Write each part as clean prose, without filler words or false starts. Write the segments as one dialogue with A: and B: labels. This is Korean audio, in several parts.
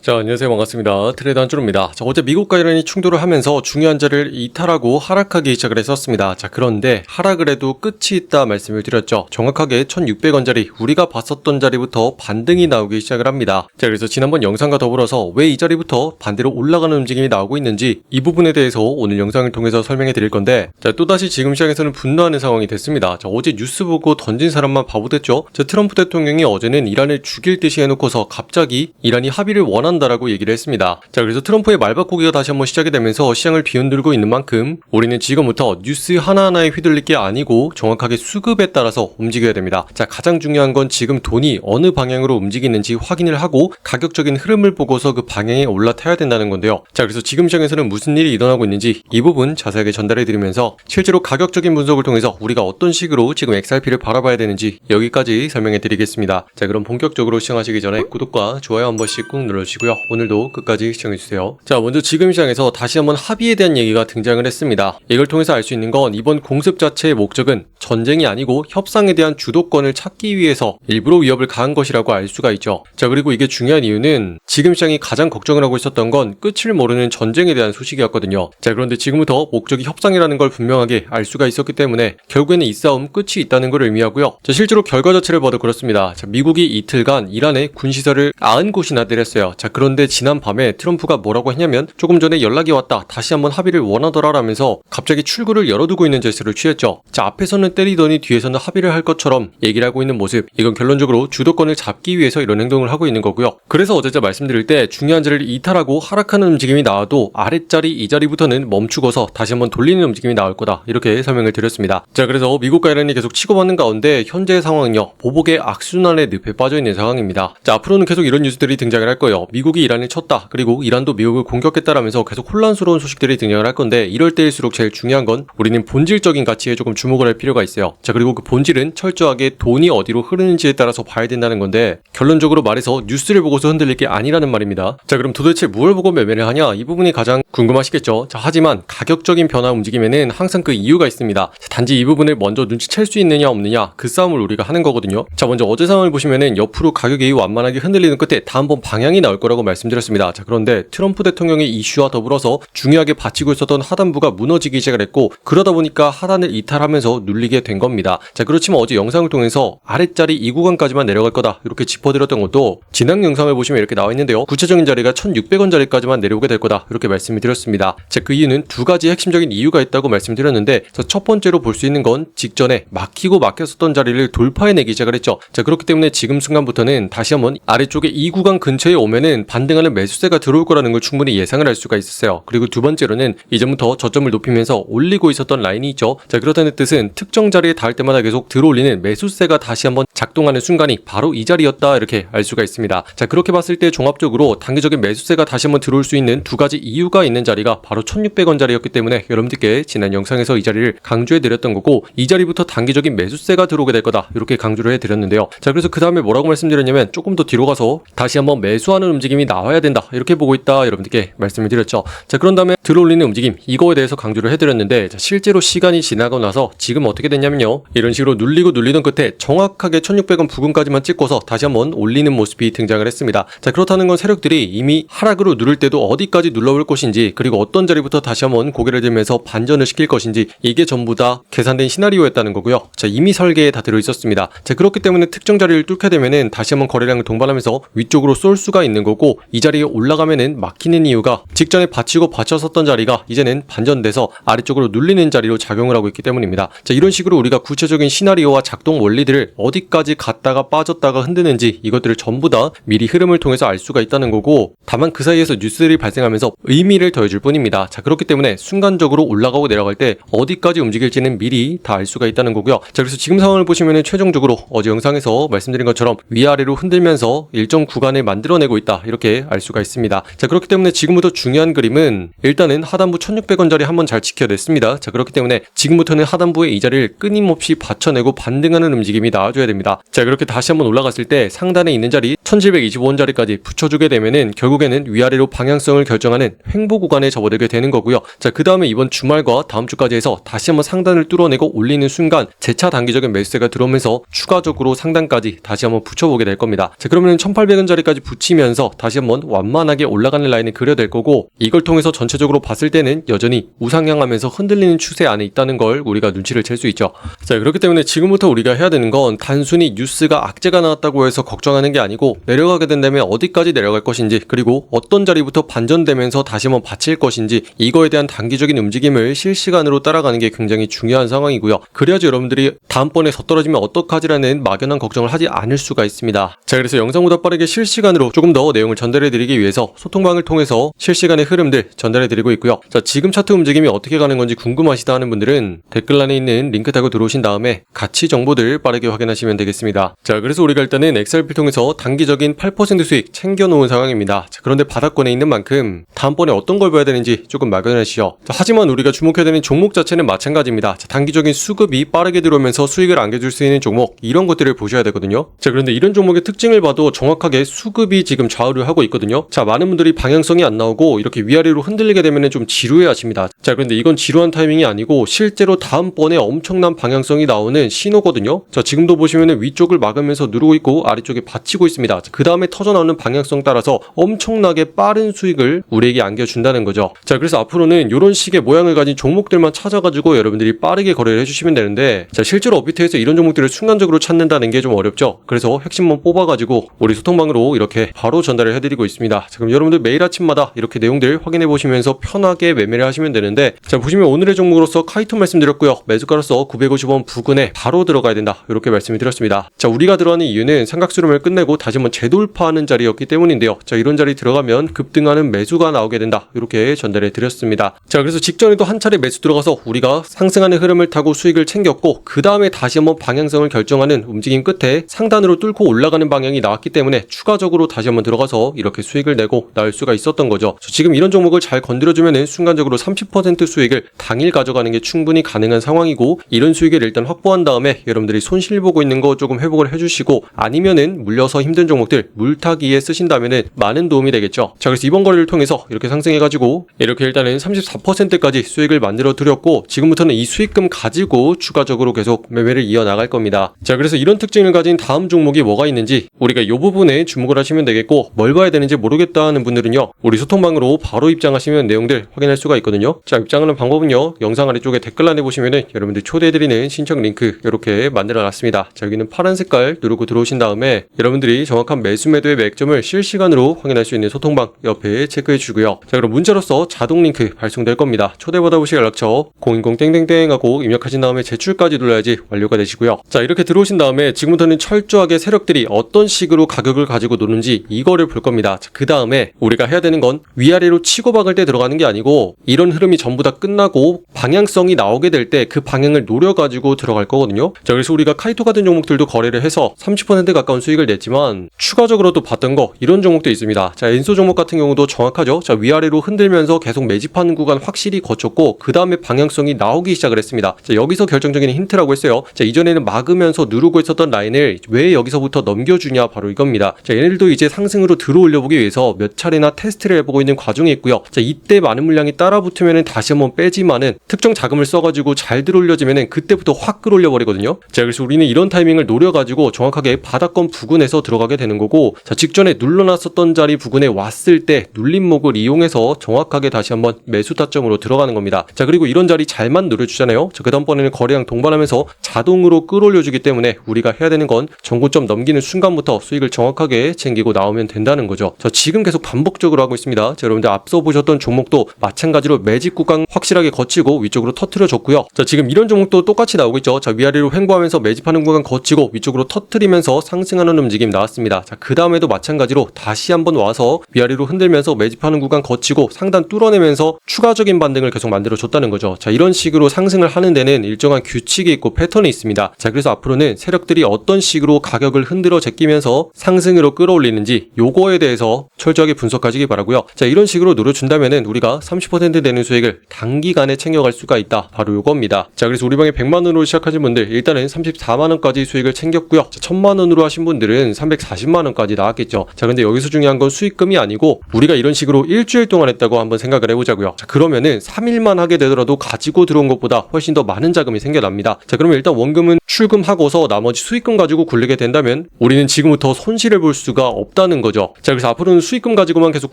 A: 자, 안녕하세요. 반갑습니다. 트레이더 한준호입니다. 자, 어제 미국과 이란이 충돌을 하면서 중요한 자리를 이탈하고 하락하기 시작을 했었습니다. 자, 그런데 하락을 해도 끝이 있다 말씀을 드렸죠. 정확하게 1600원짜리, 우리가 봤었던 자리부터 반등이 나오기 시작을 합니다. 자, 그래서 지난번 영상과 더불어서 왜 이 자리부터 반대로 올라가는 움직임이 나오고 있는지 이 부분에 대해서 오늘 영상을 통해서 설명해 드릴 건데, 자, 또다시 지금 시장에서는 분노하는 상황이 됐습니다. 자, 어제 뉴스 보고 던진 사람만 바보 됐죠. 자, 트럼프 대통령이 어제는 이란을 죽일 듯이 해놓고서 갑자기 이란이 합의를 원한다라고 얘기를 했습니다. 자, 그래서 트럼프의 말바꾸기가 다시 한번 시작이 되면서 시장을 뒤흔들고 있는 만큼 우리는 지금부터 뉴스 하나하나에 휘둘릴 게 아니고 정확하게 수급에 따라서 움직여야 됩니다. 자, 가장 중요한 건 지금 돈이 어느 방향으로 움직이는지 확인을 하고 가격적인 흐름을 보고서 그 방향에 올라타야 된다는 건데요. 자, 그래서 지금 시장에서는 무슨 일이 일어나고 있는지 이 부분 자세하게 전달해 드리면서 실제로 가격적인 분석을 통해서 우리가 어떤 식으로 지금 XRP를 바라봐야 되는지 여기까지 설명해 드리겠습니다. 자, 그럼 본격적으로 시작하시기 전에 구독과 좋아요 한 번씩 꾹 눌러주시고요. 오늘도 끝까지 시청해주세요. 자, 먼저 지금 시장에서 다시 한번 합의에 대한 얘기가 등장을 했습니다. 이걸 통해서 알 수 있는 건 이번 공습 자체의 목적은 전쟁이 아니고 협상에 대한 주도권을 찾기 위해서 일부러 위협을 가한 것이라고 알 수가 있죠. 자, 그리고 이게 중요한 이유는 지금 시장이 가장 걱정을 하고 있었던 건 끝을 모르는 전쟁에 대한 소식이었거든요. 자, 그런데 지금부터 목적이 협상이라는 걸 분명하게 알 수가 있었기 때문에 결국에는 이 싸움 끝이 있다는 걸 의미하고요. 자, 실제로 결과 자체를 봐도 그렇습니다. 자, 미국이 이틀간 이란에 군시설을 90곳이나 내렸어요. 자, 그런데 지난 밤에 트럼프가 뭐라고 했냐면 조금 전에 연락이 왔다, 다시 한번 합의를 원하더라 라면서 갑자기 출구를 열어두고 있는 제스처를 취했죠. 자, 앞에서는 때리더니 뒤에서는 합의를 할 것처럼 얘기를 하고 있는 모습, 이건 결론적으로 주도권을 잡기 위해서 이런 행동을 하고 있는 거고요. 그래서 어제 제가 말씀드릴 때 중요한 자리를 이탈하고 하락하는 움직임이 나와도 아랫자리 이 자리부터는 멈추고서 다시 한번 돌리는 움직임이 나올 거다, 이렇게 설명을 드렸습니다. 자, 그래서 미국과 이란이 계속 치고받는 가운데 현재의 상황은요, 보복의 악순환의 늪에 빠져있는 상황입니다. 자, 앞으로는 계속 이런 뉴스들이 등장을 할 거예요. 미국이 이란을 쳤다, 그리고 이란도 미국을 공격했다라면서 계속 혼란스러운 소식들이 등장을 할 건데, 이럴 때일수록 제일 중요한 건 우리는 본질적인 가치에 조금 주목을 할 필요가 있어요. 자, 그리고 그 본질은 철저하게 돈이 어디로 흐르는지에 따라서 봐야 된다는 건데, 결론적으로 말해서 뉴스를 보고서 흔들릴 게 아니라는 말입니다. 자, 그럼 도대체 무엇을 보고 매매를 하냐, 이 부분이 가장 궁금하시겠죠. 자, 하지만 가격적인 변화 움직임에는 항상 그 이유가 있습니다. 자, 단지 이 부분을 먼저 눈치챌 수 있느냐 없느냐, 그 싸움을 우리가 하는 거거든요. 자, 먼저 어제 상황을 보시면은 옆으로 가격이 완만하게 흔들리는 끝에 다음번 방향이 나올 거라고 말씀드렸습니다. 자, 그런데 트럼프 대통령의 이슈와 더불어서 중요하게 받치고 있었던 하단부가 무너지기 시작을 했고, 그러다 보니까 하단을 이탈하면서 눌리게 된 겁니다. 자, 그렇지만 어제 영상을 통해서 아랫자리 이 구간까지만 내려갈 거다, 이렇게 짚어드렸던 것도 지난 영상을 보시면 이렇게 나와 있는데요. 구체적인 자리가 1600원 자리까지만 내려오게 될 거다, 이렇게 말씀을 드렸습니다. 자, 그 이유는 두 가지 핵심적인 이유가 있다고 말씀드렸는데, 첫 번째로 볼 수 있는 건 직전에 막혔었던 자리를 돌파해내기 시작을 했죠. 자, 그렇기 때문에 지금 순간부터는 다시 한번 아래쪽에 이 구간 근처에 오면은 반등하는 매수세가 들어올 거라는 걸 충분히 예상을 할 수가 있었어요. 그리고 두 번째로는 이전부터 저점을 높이면서 올리고 있었던 라인이 있죠. 자, 그렇다는 뜻은 특정 자리에 닿을 때마다 계속 들어올리는 매수세가 다시 한번 작동하는 순간이 바로 이 자리였다, 이렇게 알 수가 있습니다. 자, 그렇게 봤을 때 종합적으로 단기적인 매수세가 다시 한번 들어올 수 있는 두 가지 이유가 있는 자리가 바로 1600원 자리였기 때문에 여러분들께 지난 영상에서 이 자리를 강조해 드렸던 거고, 이 자리부터 단기적인 매수세가 들어오게 될 거다, 이렇게 강조를 해 드렸는데요. 자, 그래서 그 다음에 뭐라고 말씀드렸냐면 조금 더 뒤로 가서 다시 한번 매수하는 움직임이 나와야 된다, 이렇게 보고 있다, 여러분들께 말씀을 드렸죠. 자, 그런 다음에 들어올리는 움직임, 이거에 대해서 강조를 해드렸는데, 자, 실제로 시간이 지나고 나서 지금 어떻게 됐냐면요, 이런 식으로 눌리던 끝에 정확하게 1600원 부근까지만 찍고서 다시 한번 올리는 모습이 등장을 했습니다. 자, 그렇다는 건 세력들이 이미 하락으로 누를 때도 어디까지 눌러올 것인지, 그리고 어떤 자리부터 다시 한번 고개를 들면서 반전을 시킬 것인지, 이게 전부 다 계산된 시나리오였다는 거고요. 자, 이미 설계에 다 들어있었습니다. 자, 그렇기 때문에 특정 자리를 뚫게 되면은 다시 한번 거래량을 동반하면서 위쪽으로 쏠 수가 있는 거고, 이 자리에 올라가면은 막히는 이유가 직전에 받쳤었던 자리가 이제는 반전돼서 아래쪽으로 눌리는 자리로 작용을 하고 있기 때문입니다. 자, 이런 식으로 우리가 구체적인 시나리오와 작동 원리들을 어디까지 갔다가 빠졌다가 흔드는지, 이것들을 전부 다 미리 흐름을 통해서 알 수가 있다는 거고, 다만 그 사이에서 뉴스들이 발생하면서 의미를 더해줄 뿐입니다. 자, 그렇기 때문에 순간적으로 올라가고 내려갈 때 어디까지 움직일지는 미리 다 알 수가 있다는 거고요. 자, 그래서 지금 상황을 보시면은 최종적으로 어제 영상에서 말씀드린 것처럼 위아래로 흔들면서 일정 구간을 만들어내고 있다, 이렇게 알 수가 있습니다. 자, 그렇기 때문에 지금부터 중요한 그림은 일단은 하단부 1600원 자리 한번 잘 지켜냈습니다. 자, 그렇기 때문에 지금부터는 하단부의 이 자리를 끊임없이 받쳐내고 반등하는 움직임이 나와줘야 됩니다. 자, 그렇게 다시 한번 올라갔을 때 상단에 있는 자리 1725원 자리까지 붙여주게 되면은 결국에는 위아래로 방향성을 결정하는 횡보 구간에 접어들게 되는 거고요. 자, 그 다음에 이번 주말과 다음 주까지 해서 다시 한번 상단을 뚫어내고 올리는 순간 재차 단기적인 매수세가 들어오면서 추가적으로 상단까지 다시 한번 붙여보게 될 겁니다. 자, 그러면 1800원 자리까지 붙이면서 다시 한번 완만하게 올라가는 라인을 그려낼 거고, 이걸 통해서 전체적으로 봤을 때는 여전히 우상향하면서 흔들리는 추세 안에 있다는 걸 우리가 눈치를 챌 수 있죠. 자, 그렇기 때문에 지금부터 우리가 해야 되는 건 단순히 뉴스가 악재가 나왔다고 해서 걱정하는 게 아니고, 내려가게 된다면 어디까지 내려갈 것인지, 그리고 어떤 자리부터 반전되면서 다시 한번 받칠 것인지, 이거에 대한 단기적인 움직임을 실시간으로 따라가는 게 굉장히 중요한 상황이고요. 그래야지 여러분들이 다음번에 더 떨어지면 어떡하지라는 막연한 걱정을 하지 않을 수가 있습니다. 자, 그래서 영상보다 빠르게 실시간으로 조금 더 내용을 전달해드리기 위해서 소통방을 통해서 실시간의 흐름들 전달해드리고 있고요. 자, 지금 차트 움직임이 어떻게 가는 건지 궁금하시다 하는 분들은 댓글란에 있는 링크 타고 들어오신 다음에 가치 정보들 빠르게 확인하시면 되겠습니다. 자, 그래서 우리가 일단은 XRP를 통해서 단기적인 8% 수익 챙겨놓은 상황입니다. 자, 그런데 바닥권에 있는 만큼 다음번에 어떤 걸 봐야 되는지 조금 막연하시죠. 자, 하지만 우리가 주목해야 되는 종목 자체는 마찬가지입니다. 자, 단기적인 수급이 빠르게 들어오면서 수익을 안겨줄 수 있는 종목, 이런 것들을 보셔야 되거든요. 자, 그런데 이런 종목의 특징을 봐도 정확하게 수급이 지금 좌우를 하고 있거든요. 자, 많은 분들이 방향성이 안 나오고 이렇게 위아래로 흔들리게 되면 좀 지루해 하십니다. 자, 그런데 이건 지루한 타이밍이 아니고 실제로 다음번에 엄청난 방향성이 나오는 신호거든요. 자, 지금도 보시면 위쪽을 막으면서 누르고 있고 아래쪽에 받치고 있습니다. 그 다음에 터져나오는 방향성 따라서 엄청나게 빠른 수익을 우리에게 안겨준다는 거죠. 자, 그래서 앞으로는 이런 식의 모양을 가진 종목들만 찾아가지고 여러분들이 빠르게 거래를 해주시면 되는데, 자, 실제로 업비트에서 이런 종목들을 순간적으로 찾는다는 게 좀 어렵죠. 그래서 핵심만 뽑아가지고 우리 소통방으로 이렇게 바로 전달을 해드리고 있습니다. 자, 그럼 여러분들 매일 아침마다 이렇게 내용들 확인해 보시면서 편하게 매매를 하시면 되는데, 자, 보시면 오늘의 종목으로서 카이토 말씀드렸고요. 매수가로서 950원 부근에 바로 들어가야 된다, 이렇게 말씀을 드렸습니다. 자, 우리가 들어가는 이유는 삼각수렴을 끝내고 다시 한번 재돌파하는 자리였기 때문인데요. 자, 이런 자리 들어가면 급등하는 매수가 나오게 된다, 이렇게 전달해 드렸습니다. 자, 그래서 직전에도 한 차례 매수 들어가서 우리가 상승하는 흐름을 타고 수익을 챙겼고, 그 다음에 다시 한번 방향성을 결정하는 움직임 끝에 상단으로 뚫고 올라가는 방향이 나왔기 때문에 추가적으로 다시 한번 들어가서 이렇게 수익을 내고 나올 수가 있었던 거죠. 지금 이런 종목을 잘 건드려주면은 순간적으로 30% 수익을 당일 가져가는 게 충분히 가능한 상황이고, 이런 수익을 일단 확보한 다음에 여러분들이 손실 보고 있는 거 조금 회복을 해주시고, 아니면은 물려서 힘든 종목들 물타기에 쓰신다면은 많은 도움이 되겠죠. 자, 그래서 이번 거래를 통해서 이렇게 상승해가지고 이렇게 일단은 34%까지 수익을 만들어 드렸고, 지금부터는 이 수익금 가지고 추가적으로 계속 매매를 이어나갈 겁니다. 자, 그래서 이런 특징을 가진 다음 종목이 뭐가 있는지 우리가 이 부분에 주목을 하시면 되겠고, 뭘 봐야 되는지 모르겠다 하는 분들은요, 우리 소통방으로 바로 입장하시면 내용들 확인할 수가 있거든요. 자, 입장하는 방법은요, 영상 아래쪽에 댓글란에 보시면은 여러분들 초대해드리는 신청 링크 이렇게 만들어 놨습니다. 자, 여기는 파란 색깔 누르고 들어오신 다음에 여러분들이 정확한 매수 매도의 맥점을 실시간으로 확인할 수 있는 소통방 옆에 체크해 주고요. 자, 그럼 문자로서 자동 링크 발송될 겁니다. 초대받아보시 연락처 010땡땡땡 하고 입력하신 다음에 제출까지 눌러야지 완료가 되시고요. 자, 이렇게 들어오신 다음에 지금부터는 철저하게 세력들이 어떤 식으로 가격을 가지고 노는지 이거를 볼 겁니다. 자, 그 다음에 우리가 해야 되는 건 위아래로 치고 박을 때 들어가는 게 아니고, 이런 흐름이 전부 다 끝나고 방향성이 나오게 될 때 그 방향을 노려가지고 들어갈 거거든요. 자, 그래서 우리가 카이토 같은 종목들도 거래를 해서 30% 가까운 수익을 냈지만, 추가적으로 또 봤던 거 이런 종목도 있습니다. 자, 엔소 종목 같은 경우도 정확하죠. 자, 위아래로 흔들면서 계속 매집하는 구간 확실히 거쳤고, 그 다음에 방향성이 나오기 시작을 했습니다. 자, 여기서 결정적인 힌트라고 했어요. 자, 이전에는 막으면서 누르고 있었던 라인을 왜 여기서부터 넘겨주냐, 바로 이겁니다. 자, 얘네들도 이제 상승으로 들어올려보기 위해서 몇 차례나 테스트를 해보고 있는 과정이 있고요. 자, 이때 많은 물량이 따라붙으면 다시 한번 빼지만은 특정 자금을 써가지고 잘 들어올려지면은 그때부터 확 끌어올려버리거든요. 자, 그래서 우리는 이런 타이밍을 노려가지고 정확하게 바닥권 부근에서 들어가게 되는 거고, 자, 직전에 눌러놨었던 자리 부근에 왔을 때 눌림목을 이용해서 정확하게 다시 한번 매수 타점으로 들어가는 겁니다. 자, 그리고 이런 자리 잘만 노려주잖아요. 자, 그 다음번에는 거래량 동반하면서 자동으로 끌어올려주기 때문에 우리가 해야 되는 건 정고점 넘기는 순간부터 수익을 정확하게 챙기고 나오면 된다는 거죠. 자, 지금 계속 반복적으로 하고 있습니다. 자, 여러분들 앞서 보셨던 종목도 마찬가지로 매집 구간 확실하게 거치고 위쪽으로 터트려줬고요. 자, 지금 이런 종목도 똑같이 나오고 있죠. 자, 위아래로 횡보하면서 매집하는 구간 거치고 위쪽으로 터트리면서 상승하는 움직임 나왔습니다. 자, 그 다음에도 마찬가지로 다시 한번 와서 위아래로 흔들면서 매집하는 구간 거치고 상단 뚫어내면서 추가적인 반등을 계속 만들어줬다는 거죠. 자, 이런 식으로 상승을 하는 데는 일정한 규칙이 있고 패턴이 있습니다. 자, 그래서 앞으로는 세력들이 어떤 식으로 가격을 흔들어 제끼면서 상승으로 끌어올리는지 요거에 대해서 철저하게 분석하시기 바라고요. 자, 이런 식으로 노려준다면은 우리가 30% 되는 수익을 단기간에 챙겨갈 수가 있다, 바로 요겁니다. 자, 그래서 우리 방에 100만원으로 시작하신 분들 일단은 34만원까지 수익을 챙겼고요. 자, 1000만원으로 하신 분들은 340만원까지 나왔겠죠. 자, 근데 여기서 중요한 건 수익금이 아니고 우리가 이런 식으로 일주일 동안 했다고 한번 생각을 해보자고요. 자, 그러면은 3일만 하게 되더라도 가지고 들어온 것보다 훨씬 더 많은 자금이 생겨납니다. 자, 그러면 일단 원금은 출금하고서 나머지 수익금 가지고 굴리게 된다면 우리는 지금부터 손실을 볼 수가 없다는 거죠. 거죠. 자, 그래서 앞으로는 수익금 가지고만 계속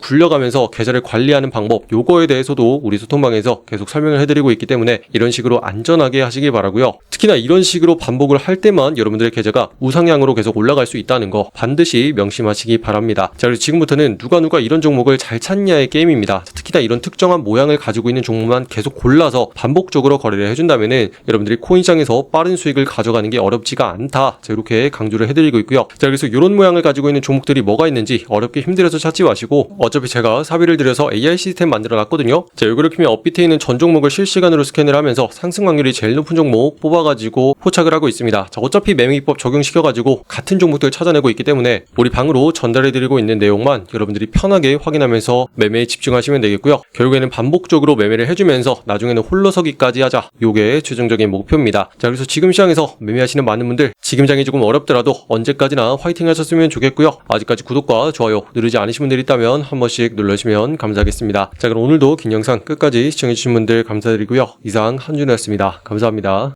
A: 굴려가면서 계좌를 관리하는 방법, 요거에 대해서도 우리 소통방에서 계속 설명을 해드리고 있기 때문에 이런 식으로 안전하게 하시길 바라고요. 특히나 이런 식으로 반복을 할 때만 여러분들의 계좌가 우상향으로 계속 올라갈 수 있다는 거 반드시 명심하시기 바랍니다. 자, 그래서 지금부터는 누가 이런 종목을 잘 찾냐의 게임입니다. 특히나 이런 특정한 모양을 가지고 있는 종목만 계속 골라서 반복적으로 거래를 해준다면은 여러분들이 코인시장에서 빠른 수익을 가져가는 게 어렵지가 않다. 자, 이렇게 강조를 해드리고 있고요. 자, 그래서 이런 모양을 가지고 있는 종목들이 뭐가 있는지 어렵게 힘들어서 찾지 마시고 어차피 제가 사비를 들여서 AI 시스템 만들어 놨거든요. 자, 요거를 키면 업비트에 있는 전 종목을 실시간으로 스캔을 하면서 상승 확률이 제일 높은 종목 뽑아가지고 포착을 하고 있습니다. 자, 어차피 매매기법 적용시켜가지고 같은 종목들 찾아내고 있기 때문에 우리 방으로 전달해드리고 있는 내용만 여러분들이 편하게 확인하면서 매매에 집중하시면 되겠고요. 결국에는 반복적으로 매매를 해주면서 나중에는 홀로서기까지 하자. 요게 최종적인 목표입니다. 자, 그래서 지금 시장에서 매매하시는 많은 분들 지금 장이 조금 어렵더라도 언제까지나 화이팅 하셨으면 좋겠고요. 아직까지 구독과 좋아요 누르지 않으신 분들 있다면 한 번씩 눌러주시면 감사하겠습니다. 자, 그럼 오늘도 긴 영상 끝까지 시청해주신 분들 감사드리고요. 이상 한준호였습니다. 감사합니다.